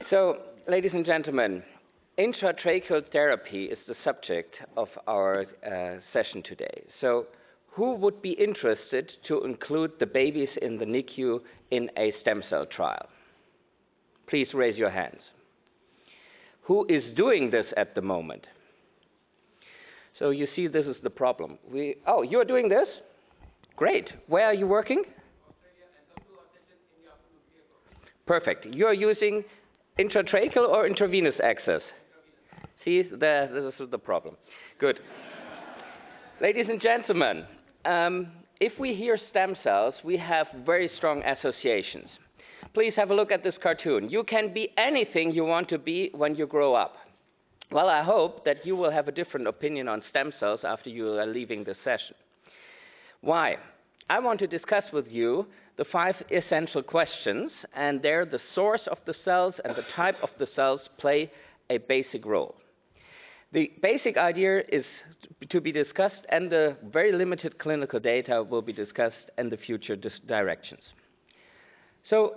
So, ladies and gentlemen, intratracheal therapy is the subject of our session today. So, who would be interested to include the babies in the NICU in a stem cell trial? Please raise your hands. Who is doing this at the moment? So you see, this is the problem. Oh, you're doing this? Great. Where are you working? Perfect. You're using intratracheal or intravenous access? See, this is the problem. Good. Ladies and gentlemen, if we hear stem cells, we have very strong associations. Please have a look at this cartoon. You can be anything you want to be when you grow up. Well, I hope that you will have a different opinion on stem cells after you are leaving this session. Why? I want to discuss with you the 5 essential questions, and there the source of the cells and the type of the cells play a basic role. The basic idea is to be discussed, and the very limited clinical data will be discussed in the future directions. So,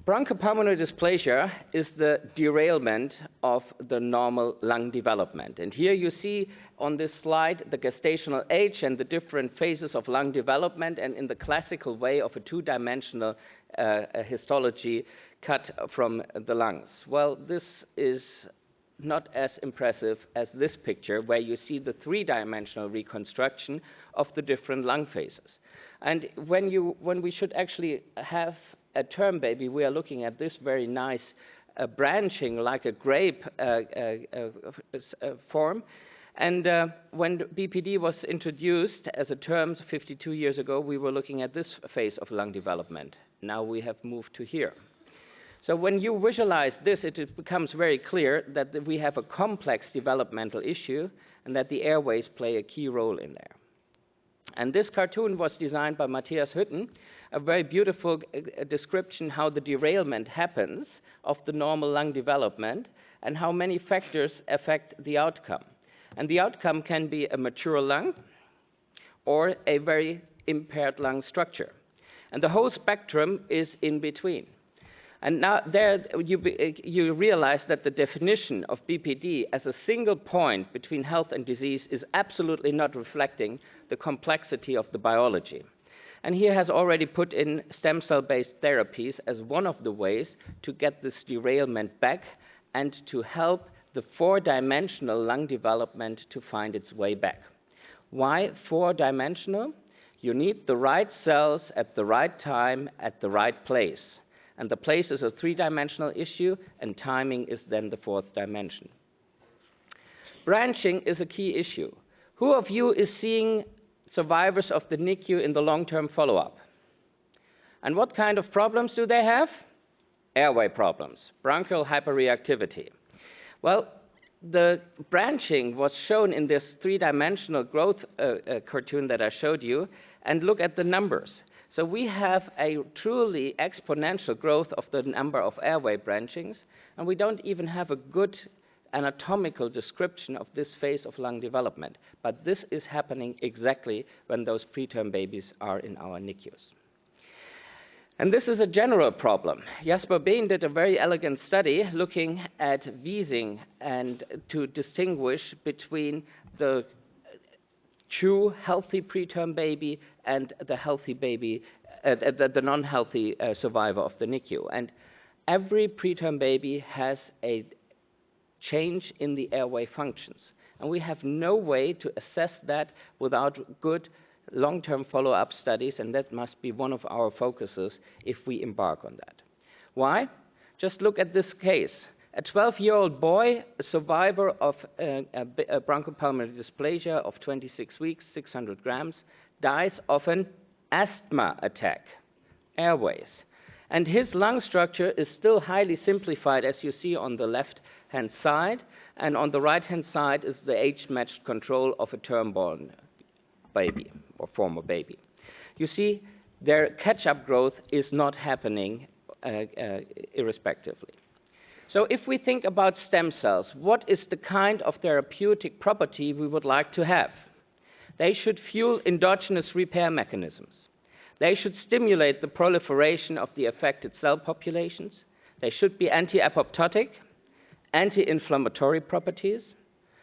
bronchopulmonary dysplasia is the derailment of the normal lung development. And here you see on this slide the gestational age and the different phases of lung development, and in the classical way of a two-dimensional histology cut from the lungs. Well, this is not as impressive as this picture, where you see the three-dimensional reconstruction of the different lung phases. And when we should actually have a term baby, we are looking at this very nice branching like a grape form. And when BPD was introduced as a term 52 years ago, we were looking at this phase of lung development. Now we have moved to here. So when you visualize this, it becomes very clear that we have a complex developmental issue and that the airways play a key role in there. And this cartoon was designed by Matthias Hütten, a very beautiful description how the derailment happens of the normal lung development and how many factors affect the outcome. And the outcome can be a mature lung or a very impaired lung structure. And the whole spectrum is in between. And now there you realize that the definition of BPD as a single point between health and disease is absolutely not reflecting the complexity of the biology. And he has already put in stem cell-based therapies as one of the ways to get this derailment back and to help the four-dimensional lung development to find its way back. Why four-dimensional? You need the right cells at the right time at the right place. And the place is a three-dimensional issue, and timing is then the fourth dimension. Branching is a key issue. Who of you is seeing survivors of the NICU in the long-term follow-up? And what kind of problems do they have? Airway problems, bronchial hyperreactivity. Well, the branching was shown in this three-dimensional growth cartoon that I showed you, and look at the numbers. So we have a truly exponential growth of the number of airway branchings, and we don't even have a good anatomical description of this phase of lung development. But this is happening exactly when those preterm babies are in our NICUs. And this is a general problem. Jasper Behn did a very elegant study looking at wheezing and to distinguish between the true healthy preterm baby and the healthy baby, the non-healthy survivor of the NICU. And every preterm baby has a change in the airway functions. And we have no way to assess that without good long-term follow-up studies, and that must be one of our focuses if we embark on that. Why? Just look at this case. A 12-year-old boy, a survivor of bronchopulmonary dysplasia of 26 weeks, 600 grams, dies of an asthma attack, airways. And his lung structure is still highly simplified, as you see on the left-hand side, and on the right-hand side is the age-matched control of a term-born baby or former baby. You see, their catch-up growth is not happening irrespectively. So if we think about stem cells, what is the kind of therapeutic property we would like to have? They should fuel endogenous repair mechanisms. They should stimulate the proliferation of the affected cell populations. They should be anti-apoptotic, anti-inflammatory properties,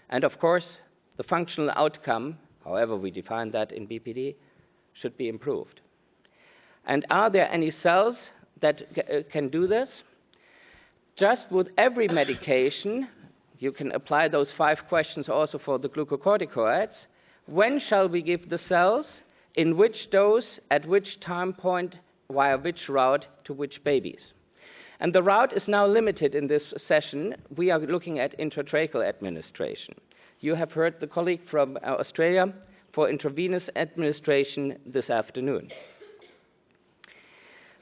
and of course, the functional outcome, however we define that in BPD, should be improved. And are there any cells that can do this? Just with every medication, you can apply those 5 questions also for the glucocorticoids. When shall we give the cells? In which dose? At which time point? Via which route to which babies? And the route is now limited in this session. We are looking at intratracheal administration. You have heard the colleague from Australia for intravenous administration this afternoon.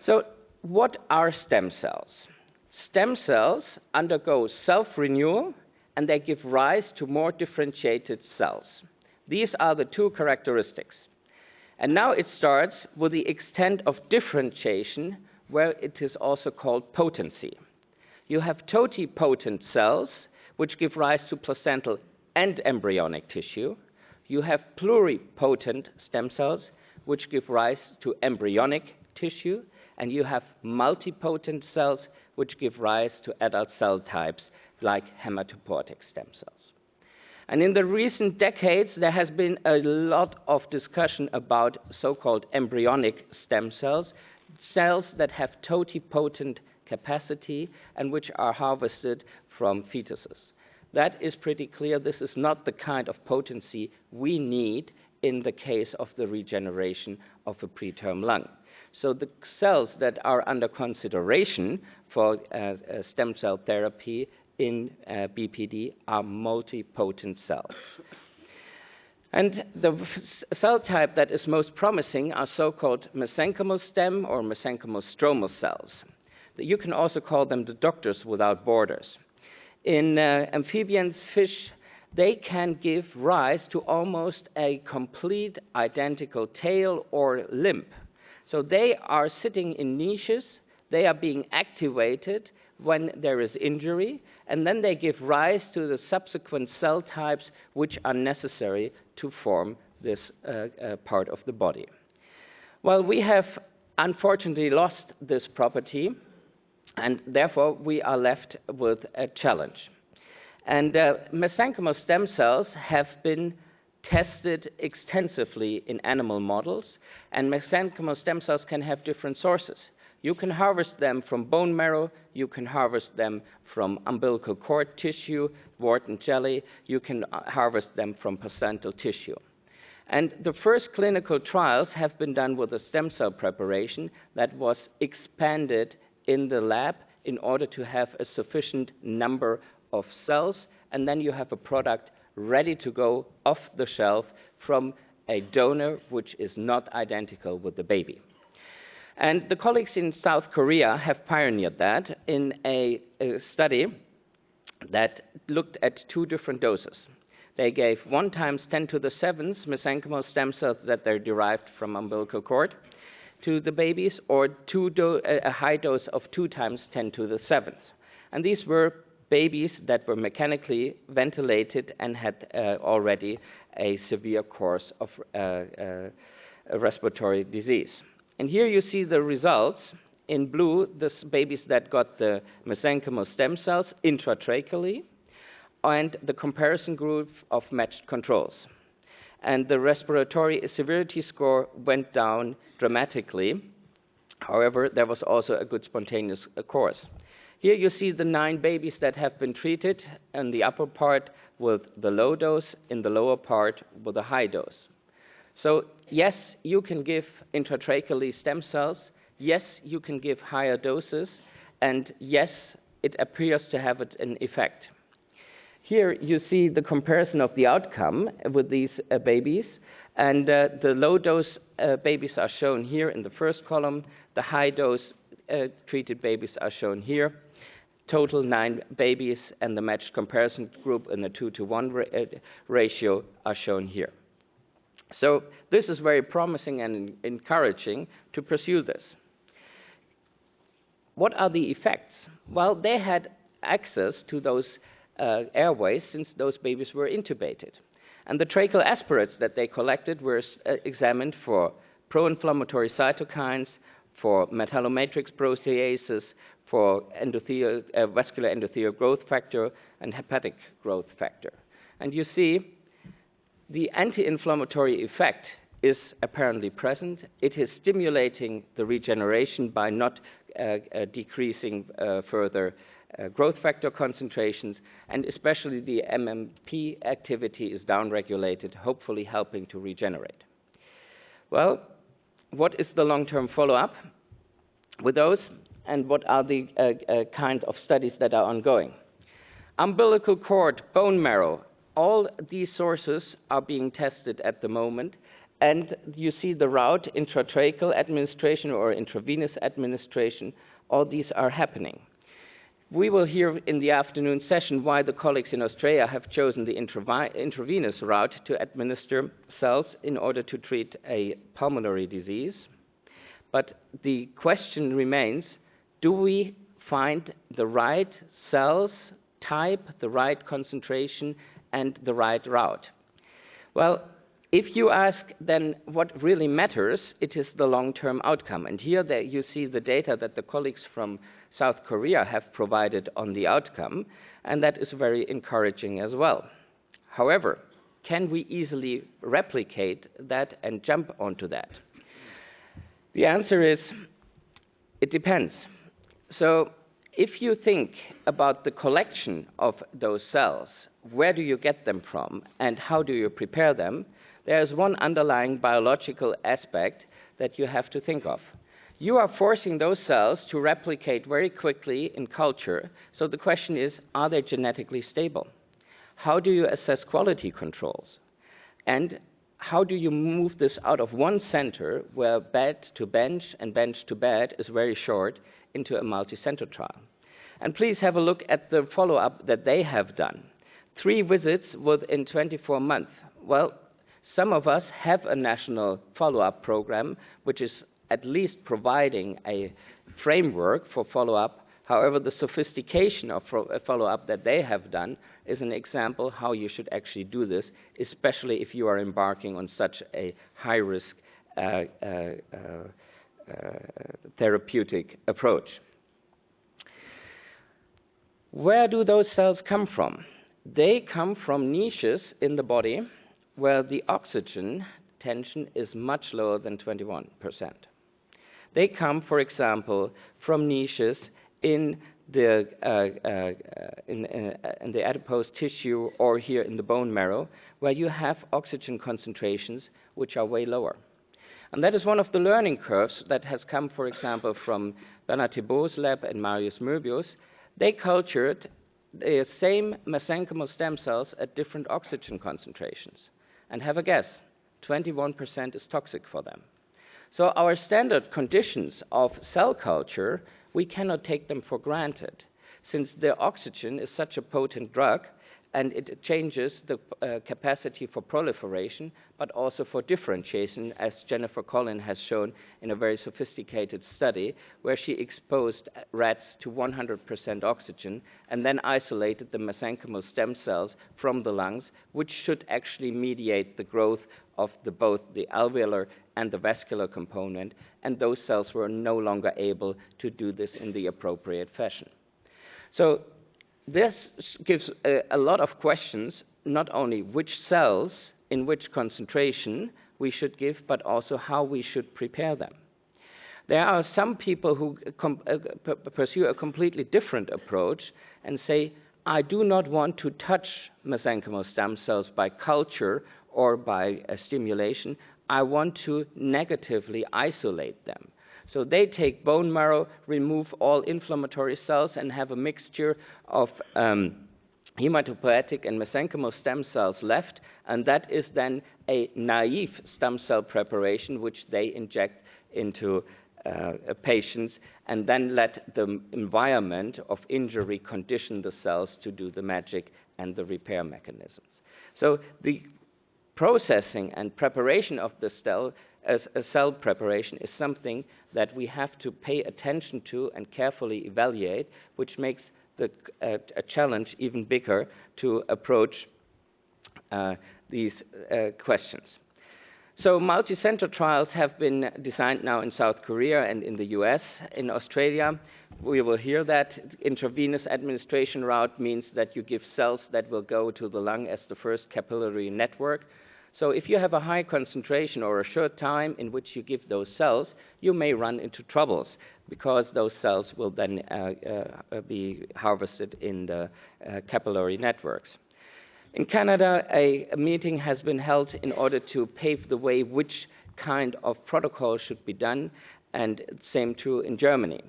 So what are stem cells? Stem cells undergo self-renewal and they give rise to more differentiated cells. These are the 2 characteristics. And now it starts with the extent of differentiation, where it is also called potency. You have totipotent cells, which give rise to placental and embryonic tissue. You have pluripotent stem cells, which give rise to embryonic tissue. And you have multipotent cells, which give rise to adult cell types like hematopoietic stem cells. And in the recent decades, there has been a lot of discussion about so-called embryonic stem cells, cells that have totipotent capacity and which are harvested from fetuses. That is pretty clear. This is not the kind of potency we need in the case of the regeneration of a preterm lung. So the cells that are under consideration for stem cell therapy in BPD are multipotent cells. And the cell type that is most promising are so-called mesenchymal stem or mesenchymal stromal cells. You can also call them the doctors without borders. In amphibians, fish, they can give rise to almost a complete identical tail or limb. So they are sitting in niches, they are being activated when there is injury, and then they give rise to the subsequent cell types which are necessary to form this part of the body. Well, we have unfortunately lost this property, and therefore we are left with a challenge. And mesenchymal stem cells have been tested extensively in animal models, and mesenchymal stem cells can have different sources. You can harvest them from bone marrow, you can harvest them from umbilical cord tissue, wart and jelly, you can harvest them from placental tissue. And the first clinical trials have been done with a stem cell preparation that was expanded in the lab in order to have a sufficient number of cells, and then you have a product ready to go off the shelf from a donor which is not identical with the baby. And the colleagues in South Korea have pioneered that in a study that looked at 2 different doses. They gave 1 times 10 to the 7th mesenchymal stem cells that are derived from umbilical cord to the babies, or a high dose of 2 times 10 to the 7th. And these were babies that were mechanically ventilated and had already a severe course of respiratory disease. And here you see the results. In blue, the babies that got the mesenchymal stem cells intratracheally, and the comparison group of matched controls. And the respiratory severity score went down dramatically. However, there was also a good spontaneous course. Here you see the 9 babies that have been treated in the upper part with the low dose, in the lower part with a high dose. So yes, you can give intratracheally stem cells, yes, you can give higher doses, and yes, it appears to have an effect. Here you see the comparison of the outcome with these babies, and the low dose babies are shown here in the first column, the high dose treated babies are shown here. Total 9 babies, and the matched comparison group in the 2-to-1 ratio are shown here. So this is very promising and encouraging to pursue this. What are the effects? Well, they had access to those airways since those babies were intubated. And the tracheal aspirates that they collected were examined for pro-inflammatory cytokines, for metallomatrix proteases, for vascular endothelial growth factor and hepatic growth factor. And you see the anti-inflammatory effect is apparently present. It is stimulating the regeneration by not decreasing further growth factor concentrations, and especially the MMP activity is downregulated, hopefully helping to regenerate. Well, what is the long-term follow-up with those, and what are the kind of studies that are ongoing? Umbilical cord, bone marrow, all these sources are being tested at the moment, and you see the route, intratracheal administration or intravenous administration, all these are happening. We will hear in the afternoon session why the colleagues in Australia have chosen the intravenous route to administer cells in order to treat a pulmonary disease. But the question remains, do we find the right cells type, the right concentration, and the right route? Well, if you ask then what really matters, it is the long-term outcome. And here you see the data that the colleagues from South Korea have provided on the outcome, and that is very encouraging as well. However, can we easily replicate that and jump onto that? The answer is, it depends. So if you think about the collection of those cells, where do you get them from and how do you prepare them? There's one underlying biological aspect that you have to think of. You are forcing those cells to replicate very quickly in culture, so the question is, are they genetically stable? How do you assess quality controls? And how do you move this out of one center where bed to bench and bench to bed is very short into a multi-center trial? And please have a look at the follow-up that they have done. 3 visits within 24 months. Well, some of us have a national follow-up program, which is at least providing a framework for follow-up. However, the sophistication of follow-up that they have done is an example how you should actually do this, especially if you are embarking on such a high-risk therapeutic approach. Where do those cells come from? They come from niches in the body where the oxygen tension is much lower than 21%. They come, for example, from niches in the adipose tissue or here in the bone marrow, where you have oxygen concentrations which are way lower. And that is one of the learning curves that has come, for example, from Bernard Thibault's lab and Marius Möbius. They cultured the same mesenchymal stem cells at different oxygen concentrations. And have a guess, 21% is toxic for them. So our standard conditions of cell culture, we cannot take them for granted, since the oxygen is such a potent drug, and it changes the capacity for proliferation, but also for differentiation, as Jennifer Collin has shown in a very sophisticated study, where she exposed rats to 100% oxygen and then isolated the mesenchymal stem cells from the lungs, which should actually mediate the growth of both the alveolar and the vascular component, and those cells were no longer able to do this in the appropriate fashion. So this gives a lot of questions, not only which cells in which concentration we should give, but also how we should prepare them. There are some people who pursue a completely different approach and say, I do not want to touch mesenchymal stem cells by culture or by stimulation. I want to negatively isolate them. So they take bone marrow, remove all inflammatory cells, and have a mixture of hematopoietic and mesenchymal stem cells left, and that is then a naive stem cell preparation which they inject into patients, and then let the environment of injury condition the cells to do the magic and the repair mechanisms. So the processing and preparation of the cell as a cell preparation is something that we have to pay attention to and carefully evaluate, which makes a challenge even bigger to approach these questions. So multi-center trials have been designed now in South Korea and in the US. In Australia, we will hear that intravenous administration route means that you give cells that will go to the lung as the first capillary network. So if you have a high concentration or a short time in which you give those cells, you may run into troubles because those cells will then be harvested in the capillary networks. In Canada, a meeting has been held in order to pave the way which kind of protocol should be done, and same true in Germany.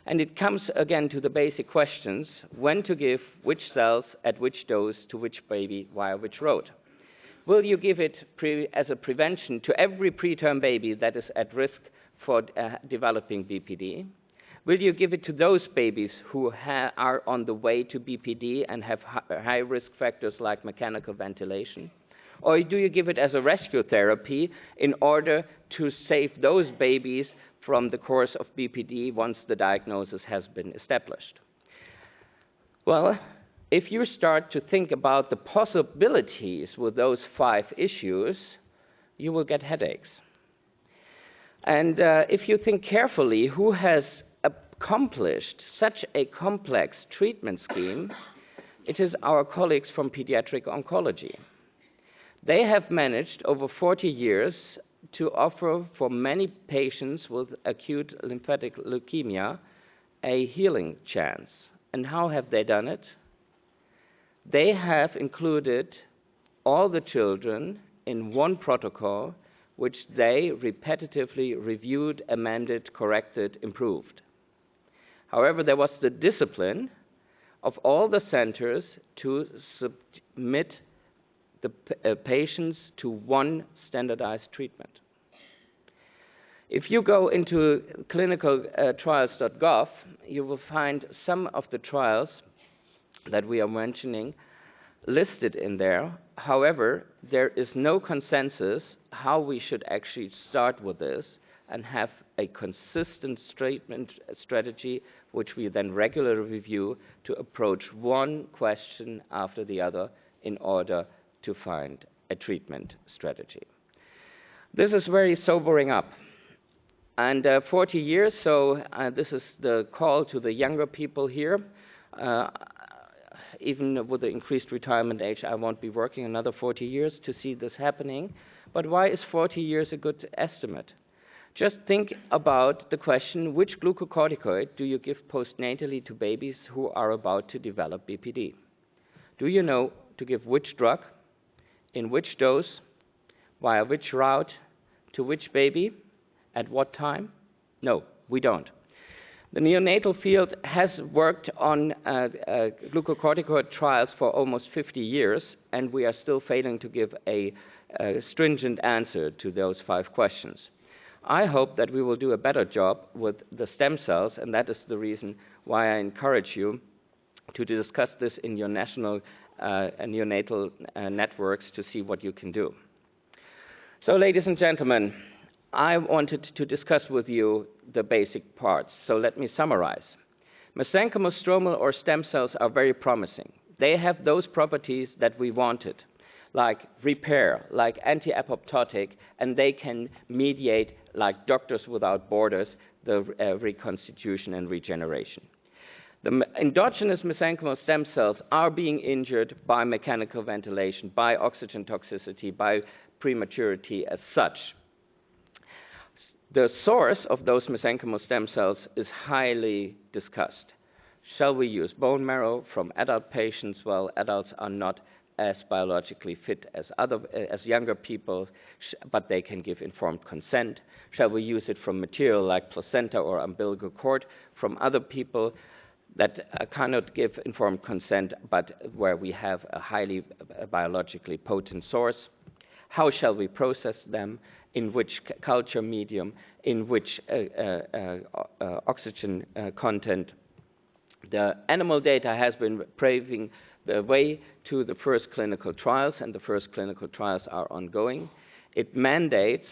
And it comes again to the basic questions: when to give which cells at which dose to which baby via which route. Will you give it as a prevention to every preterm baby that is at risk for developing BPD? Will you give it to those babies who are on the way to BPD and have high risk factors like mechanical ventilation? Or do you give it as a rescue therapy in order to save those babies from the course of BPD once the diagnosis has been established? Well, if you start to think about the possibilities with those 5 issues, you will get headaches. And if you think carefully, who has accomplished such a complex treatment scheme, it is our colleagues from pediatric oncology. They have managed over 40 years to offer for many patients with acute lymphatic leukemia a healing chance. And how have they done it? They have included all the children in one protocol, which they repetitively reviewed, amended, corrected, improved. However, there was the discipline of all the centers to submit the patients to one standardized treatment. If you go into clinicaltrials.gov, you will find some of the trials that we are mentioning listed in there. However, there is no consensus how we should actually start with this and have a consistent treatment strategy, which we then regularly review to approach one question after the other in order to find a treatment strategy. This is very sobering up. And 40 years, so this is the call to the younger people here. Even with the increased retirement age, I won't be working another 40 years to see this happening. But why is 40 years a good estimate? Just think about the question, which glucocorticoid do you give postnatally to babies who are about to develop BPD? Do you know to give which drug, in which dose, via which route, to which baby, at what time? No, we don't. The neonatal field has worked on glucocorticoid trials for almost 50 years, and we are still failing to give a stringent answer to those 5 questions. I hope that we will do a better job with the stem cells, and that is the reason why I encourage you to discuss this in your national neonatal networks to see what you can do. So, ladies and gentlemen, I wanted to discuss with you the basic parts, so let me summarize. Mesenchymal stromal or stem cells are very promising. They have those properties that we wanted, like repair, like anti-apoptotic, and they can mediate, like Doctors Without Borders, the reconstitution and regeneration. The endogenous mesenchymal stem cells are being injured by mechanical ventilation, by oxygen toxicity, by prematurity as such. The source of those mesenchymal stem cells is highly discussed. Shall we use bone marrow from adult patients? Well, adults are not as biologically fit as younger people, but they can give informed consent. Shall we use it from material like placenta or umbilical cord from other people that cannot give informed consent, but where we have a highly biologically potent source? How shall we process them? In which culture medium? In which oxygen content? The animal data has been paving the way to the first clinical trials, and the first clinical trials are ongoing. It mandates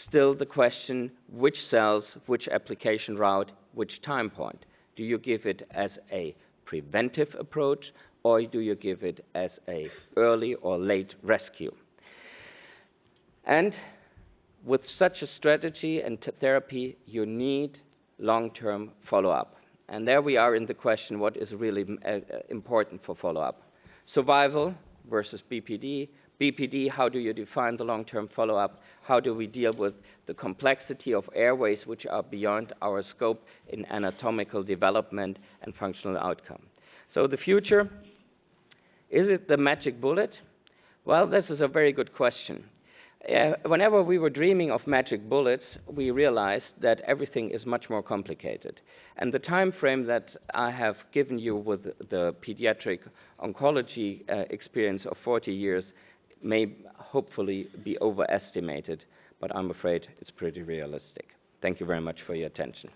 still the question, which cells, which application route, which time point? Do you give it as a preventive approach, or do you give it as a early or late rescue? And with such a strategy and therapy, you need long-term follow-up. And there we are in the question, what is really important for follow-up? Survival versus BPD. BPD, how do you define the long-term follow-up? How do we deal with the complexity of airways which are beyond our scope in anatomical development and functional outcome? So the future, is it the magic bullet? Well, this is a very good question. Whenever we were dreaming of magic bullets, we realized that everything is much more complicated. And the time frame that I have given you with the pediatric oncology experience of 40 years may hopefully be overestimated, but I'm afraid it's pretty realistic. Thank you very much for your attention.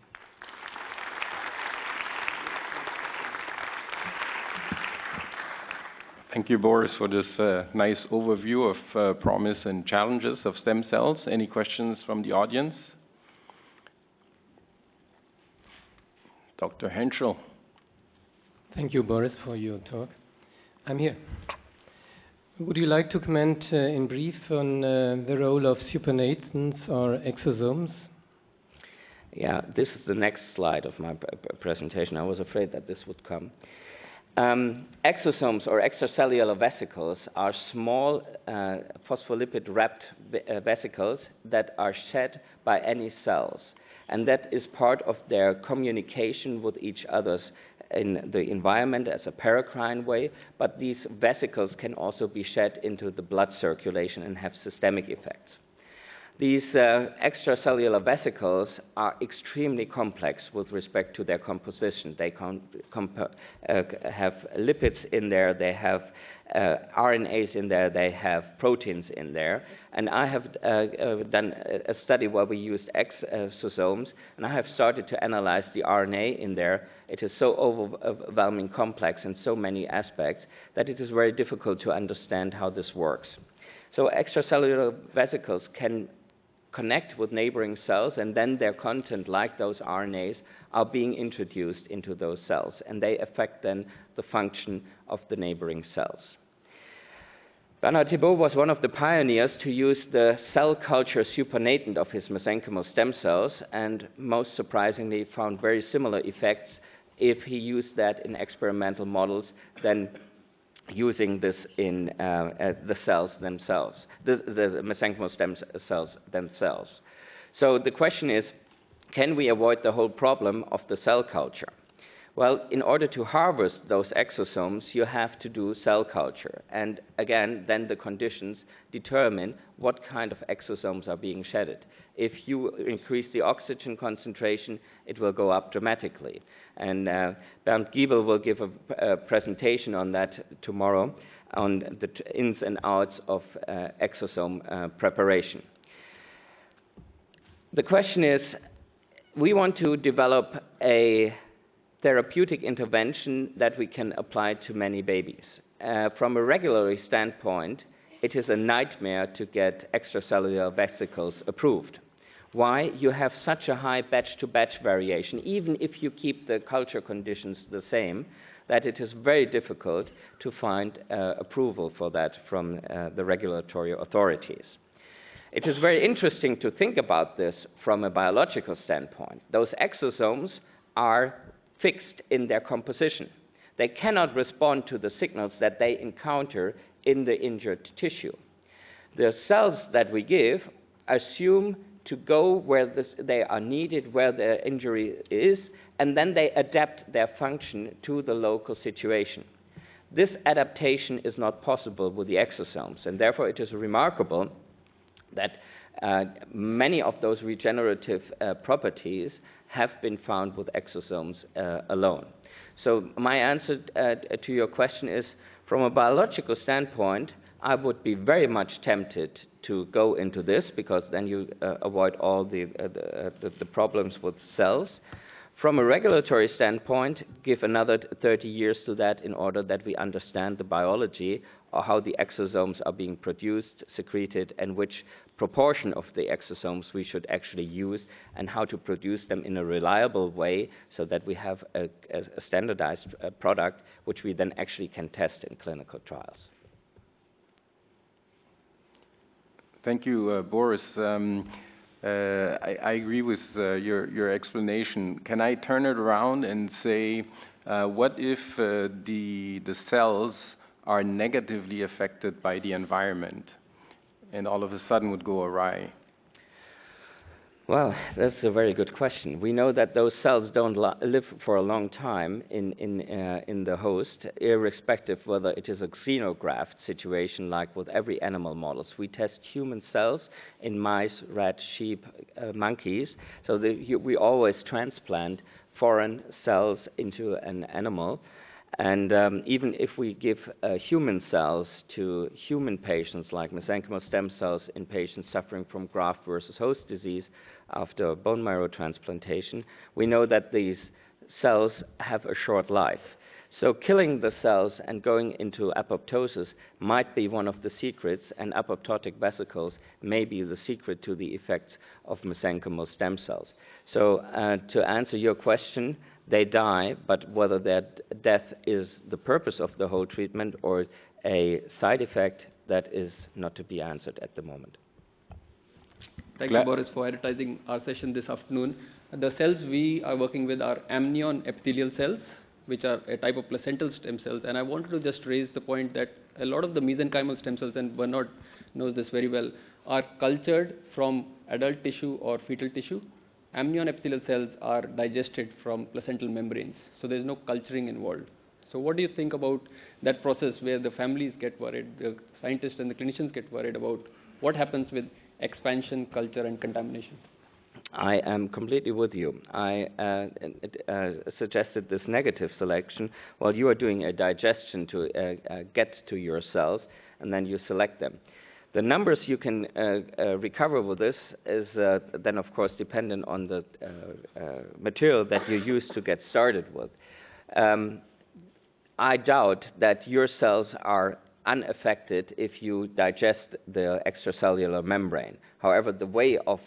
Thank you, Boris, for this nice overview of promise and challenges of stem cells. Any questions from the audience? Dr. Henschel. Thank you, Boris, for your talk. I'm here. Would you like to comment in brief on the role of supernatants or exosomes? Yeah, this is the next slide of my presentation. I was afraid that this would come. Exosomes or extracellular vesicles are small phospholipid-wrapped vesicles that are shed by any cells. And that is part of their communication with each other in the environment as a paracrine way, but these vesicles can also be shed into the blood circulation and have systemic effects. These extracellular vesicles are extremely complex with respect to their composition. They have lipids in there, they have RNAs in there, they have proteins in there. And I have done a study where we used exosomes, and I have started to analyze the RNA in there. It is so overwhelming complex in so many aspects that it is very difficult to understand how this works. So extracellular vesicles can connect with neighboring cells, and then their content, like those RNAs, are being introduced into those cells, and they affect then the function of the neighboring cells. Bernard Thibault was one of the pioneers to use the cell culture supernatant of his mesenchymal stem cells, and most surprisingly found very similar effects if he used that in experimental models than using this in the cells themselves, the mesenchymal stem cells themselves. So the question is, can we avoid the whole problem of the cell culture? Well, in order to harvest those exosomes, you have to do cell culture. And again, then the conditions determine what kind of exosomes are being shedded. If you increase the oxygen concentration, it will go up dramatically. And Bernd Giebel will give a presentation on that tomorrow, on the ins and outs of exosome preparation. The question is, we want to develop a therapeutic intervention that we can apply to many babies. From a regulatory standpoint, it is a nightmare to get extracellular vesicles approved. Why? You have such a high batch-to-batch variation, even if you keep the culture conditions the same, that it is very difficult to find approval for that from the regulatory authorities. It is very interesting to think about this from a biological standpoint. Those exosomes are fixed in their composition. They cannot respond to the signals that they encounter in the injured tissue. The cells that we give assume to go where they are needed, where the injury is, and then they adapt their function to the local situation. This adaptation is not possible with the exosomes, and therefore it is remarkable that many of those regenerative properties have been found with exosomes alone. So my answer to your question is, from a biological standpoint, I would be very much tempted to go into this, because then you avoid all the problems with cells. From a regulatory standpoint, give another 30 years to that in order that we understand the biology or how the exosomes are being produced, secreted, and which proportion of the exosomes we should actually use, and how to produce them in a reliable way so that we have a standardized product which we then actually can test in clinical trials. Thank you, Boris. I agree with your explanation. Can I turn it around and say, what if the cells are negatively affected by the environment and all of a sudden would go awry? Well, that's a very good question. We know that those cells don't live for a long time in the host, irrespective whether it is a xenograft situation like with every animal models. We test human cells in mice, rats, sheep, monkeys, so we always transplant foreign cells into an animal. And even if we give human cells to human patients, like mesenchymal stem cells in patients suffering from graft versus host disease after bone marrow transplantation, we know that these cells have a short life. So killing the cells and going into apoptosis might be one of the secrets, and apoptotic vesicles may be the secret to the effects of mesenchymal stem cells. So to answer your question, they die, but whether that death is the purpose of the whole treatment or a side effect, that is not to be answered at the moment. Thank you, Boris, for advertising our session this afternoon. The cells we are working with are amnion epithelial cells, which are a type of placental stem cells. And I wanted to just raise the point that a lot of the mesenchymal stem cells, and Bernard knows this very well, are cultured from adult tissue or fetal tissue. Amnion epithelial cells are digested from placental membranes, so there's no culturing involved. So what do you think about that process where the families get worried, the scientists and the clinicians get worried about what happens with expansion, culture, and contamination? I am completely with you. I suggested this negative selection. Well, you are doing a digestion to get to your cells, and then you select them. The numbers you can recover with this is then, of course, dependent on the material that you use to get started with. I doubt that your cells are unaffected if you digest the extracellular membrane. However, the way of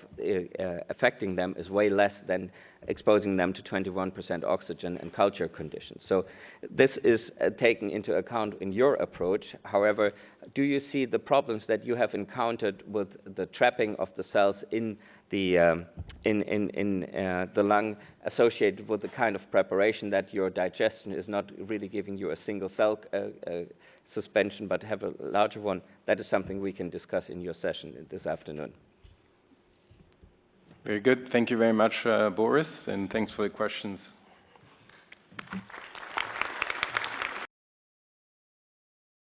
affecting them is way less than exposing them to 21% oxygen and culture conditions. So this is taken into account in your approach. However, do you see the problems that you have encountered with the trapping of the cells in the lung associated with the kind of preparation that your digestion is not really giving you a single cell suspension, but have a larger one? That is something we can discuss in your session this afternoon. Very good. Thank you very much, Boris, and thanks for the questions.